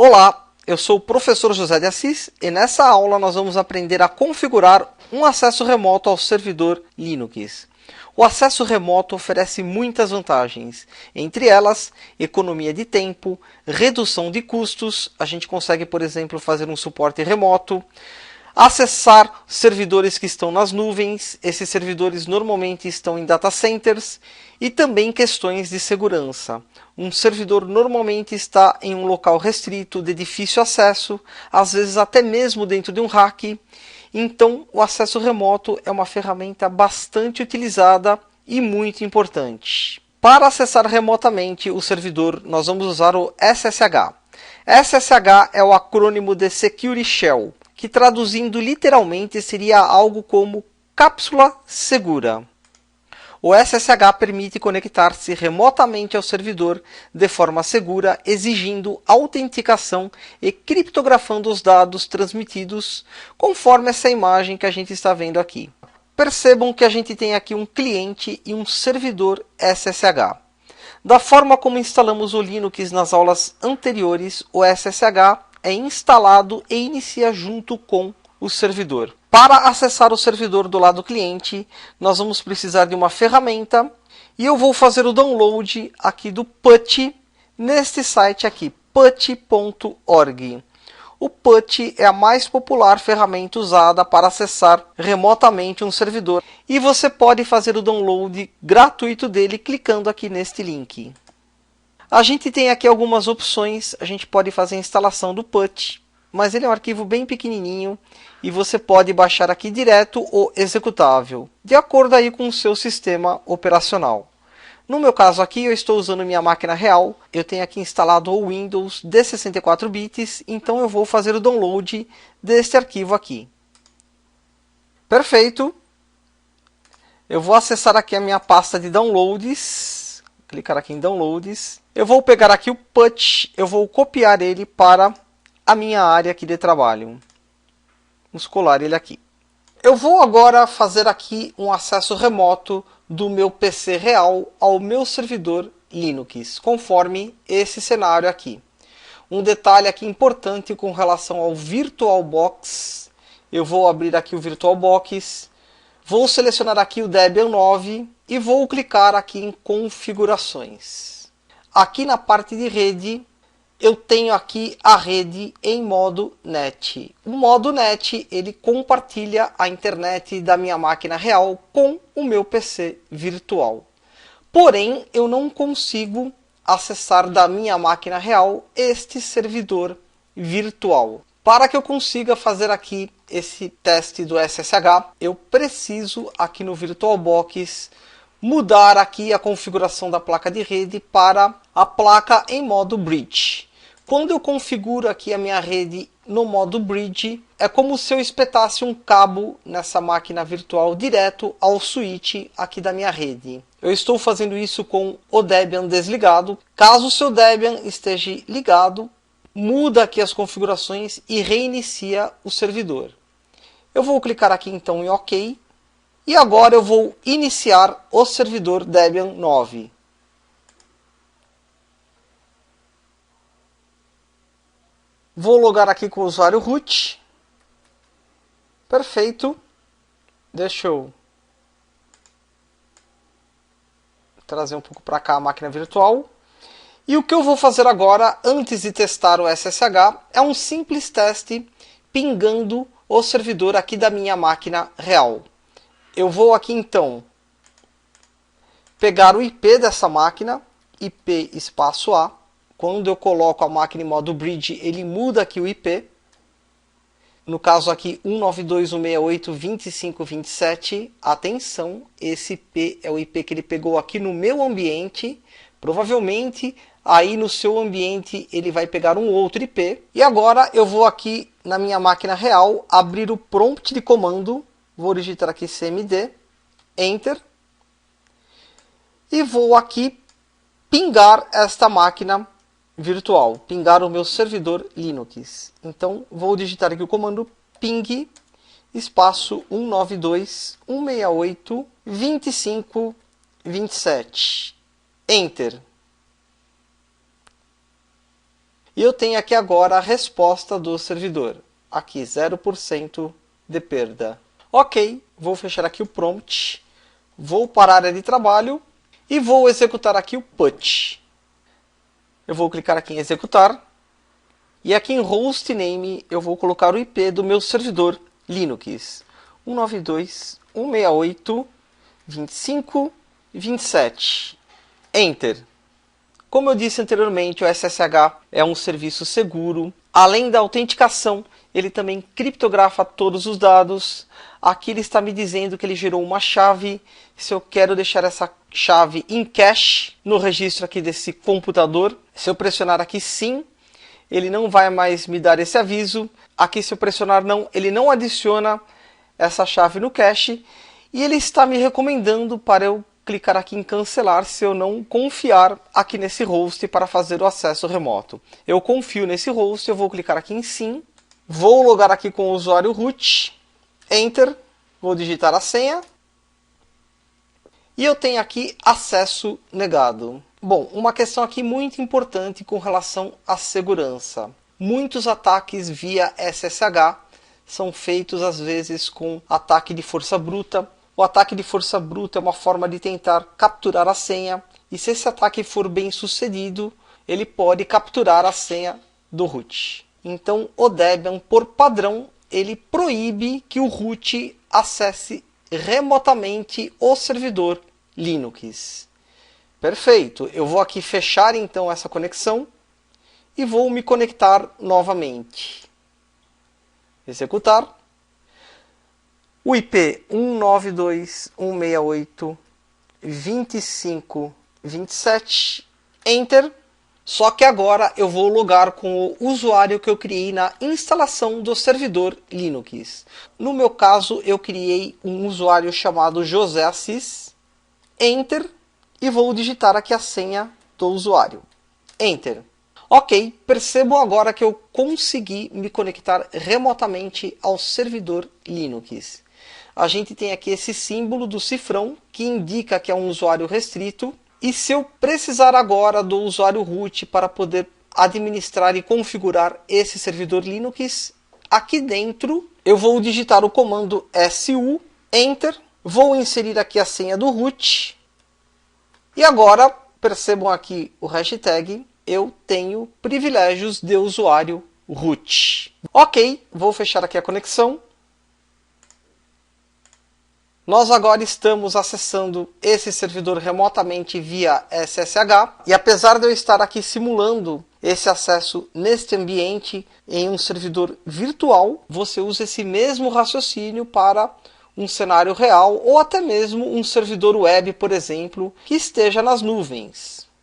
Olá, eu sou o professor José de Assis e nessa aula nós vamos aprender a configurar um acesso remoto ao servidor Linux. O acesso remoto oferece muitas vantagens, entre elas, economia de tempo, redução de custos, a gente consegue, por exemplo, fazer um suporte remoto, acessar servidores que estão nas nuvens, esses servidores normalmente estão em data centers, e também questões de segurança. Um servidor normalmente está em um local restrito, de difícil acesso, às vezes até mesmo dentro de um rack. Então, o acesso remoto é uma ferramenta bastante utilizada e muito importante. Para acessar remotamente o servidor, nós vamos usar o SSH. SSH é o acrônimo de Security Shell, que traduzindo literalmente seria algo como cápsula segura. O SSH permite conectar-se remotamente ao servidor de forma segura, exigindo autenticação e criptografando os dados transmitidos, conforme essa imagem que a gente está vendo aqui. Percebam que a gente tem aqui um cliente e um servidor SSH. Da forma como instalamos o Linux nas aulas anteriores, o SSH é instalado e inicia junto com o servidor. Para acessar o servidor do lado cliente, nós vamos precisar de uma ferramenta e eu vou fazer o download aqui do PuTTY neste site aqui, putty.org. O PuTTY é a mais popular ferramenta usada para acessar remotamente um servidor e você pode fazer o download gratuito dele clicando aqui neste link. A gente tem aqui algumas opções, a gente pode fazer a instalação do PuTTY, mas ele é um arquivo bem pequenininho e você pode baixar aqui direto o executável, de acordo aí com o seu sistema operacional. No meu caso aqui, eu estou usando minha máquina real, eu tenho aqui instalado o Windows de 64 bits, então eu vou fazer o download deste arquivo aqui. Perfeito! Eu vou acessar aqui a minha pasta de downloads, clicar aqui em downloads. Eu vou pegar aqui o PuTTY, eu vou copiar ele para a minha área aqui de trabalho. Vamos colar ele aqui. Eu vou agora fazer aqui um acesso remoto do meu PC real ao meu servidor Linux, conforme esse cenário aqui. Um detalhe aqui importante com relação ao VirtualBox. Eu vou abrir aqui o VirtualBox, vou selecionar aqui o Debian 9 e vou clicar aqui em configurações. Aqui na parte de rede, eu tenho aqui a rede em modo NET. O modo NET ele compartilha a internet da minha máquina real com o meu PC virtual. Porém, eu não consigo acessar da minha máquina real este servidor virtual. Para que eu consiga fazer aqui esse teste do SSH, eu preciso aqui no VirtualBox mudar aqui a configuração da placa de rede para a placa em modo Bridge. Quando eu configuro aqui a minha rede no modo Bridge, é como se eu espetasse um cabo nessa máquina virtual direto ao switch aqui da minha rede. Eu estou fazendo isso com o Debian desligado. Caso o seu Debian esteja ligado, muda aqui as configurações e reinicia o servidor. Eu vou clicar aqui então em OK. E agora eu vou iniciar o servidor Debian 9. Vou logar aqui com o usuário root. Perfeito. Deixa eu trazer um pouco para cá a máquina virtual. E o que eu vou fazer agora, antes de testar o SSH, é um simples teste pingando o servidor aqui da minha máquina real. Eu vou aqui então pegar o IP dessa máquina, IP espaço A. Quando eu coloco a máquina em modo Bridge, ele muda aqui o IP. No caso aqui 192.168.25.27. Atenção, esse IP é o IP que ele pegou aqui no meu ambiente. Provavelmente aí no seu ambiente ele vai pegar um outro IP. E agora eu vou aqui na minha máquina real abrir o prompt de comando. Vou digitar aqui cmd, Enter, e vou aqui pingar esta máquina virtual, pingar o meu servidor Linux. Então, vou digitar aqui o comando ping, espaço 192.168.25.27, Enter. E eu tenho aqui agora a resposta do servidor. Aqui, 0% de perda. Ok, vou fechar aqui o prompt. Vou para a área de trabalho e vou executar aqui o put. Eu vou clicar aqui em executar. E aqui em hostname eu vou colocar o IP do meu servidor Linux. 192.168.25.27. Enter. Como eu disse anteriormente, o SSH é um serviço seguro. Além da autenticação, ele também criptografa todos os dados. Aqui ele está me dizendo que ele gerou uma chave. Se eu quero deixar essa chave em cache no registro aqui desse computador, se eu pressionar aqui sim, ele não vai mais me dar esse aviso. Aqui se eu pressionar não, ele não adiciona essa chave no cache. E ele está me recomendando para eu clicar aqui em cancelar se eu não confiar aqui nesse host para fazer o acesso remoto. Eu confio nesse host, eu vou clicar aqui em sim. Vou logar aqui com o usuário root. Enter. Vou digitar a senha. E eu tenho aqui acesso negado. Bom, uma questão aqui muito importante com relação à segurança. Muitos ataques via SSH são feitos às vezes com ataque de força bruta. O ataque de força bruta é uma forma de tentar capturar a senha. E se esse ataque for bem sucedido, ele pode capturar a senha do root. Então o Debian, por padrão, ele proíbe que o root acesse remotamente o servidor Linux. Perfeito, eu vou aqui fechar então essa conexão e vou me conectar novamente. Executar. O IP 192.168.25.27. Enter. Só que agora eu vou logar com o usuário que eu criei na instalação do servidor Linux. No meu caso, eu criei um usuário chamado José Assis. Enter. E vou digitar aqui a senha do usuário. Enter. Ok, percebam agora que eu consegui me conectar remotamente ao servidor Linux. A gente tem aqui esse símbolo do cifrão que indica que é um usuário restrito. E se eu precisar agora do usuário root para poder administrar e configurar esse servidor Linux, aqui dentro eu vou digitar o comando su, enter, vou inserir aqui a senha do root. E agora, percebam aqui o hashtag, eu tenho privilégios de usuário root. Ok, vou fechar aqui a conexão. Nós agora estamos acessando esse servidor remotamente via SSH. E apesar de eu estar aqui simulando esse acesso neste ambiente em um servidor virtual, você usa esse mesmo raciocínio para um cenário real ou até mesmo um servidor web, por exemplo, que esteja nas nuvens.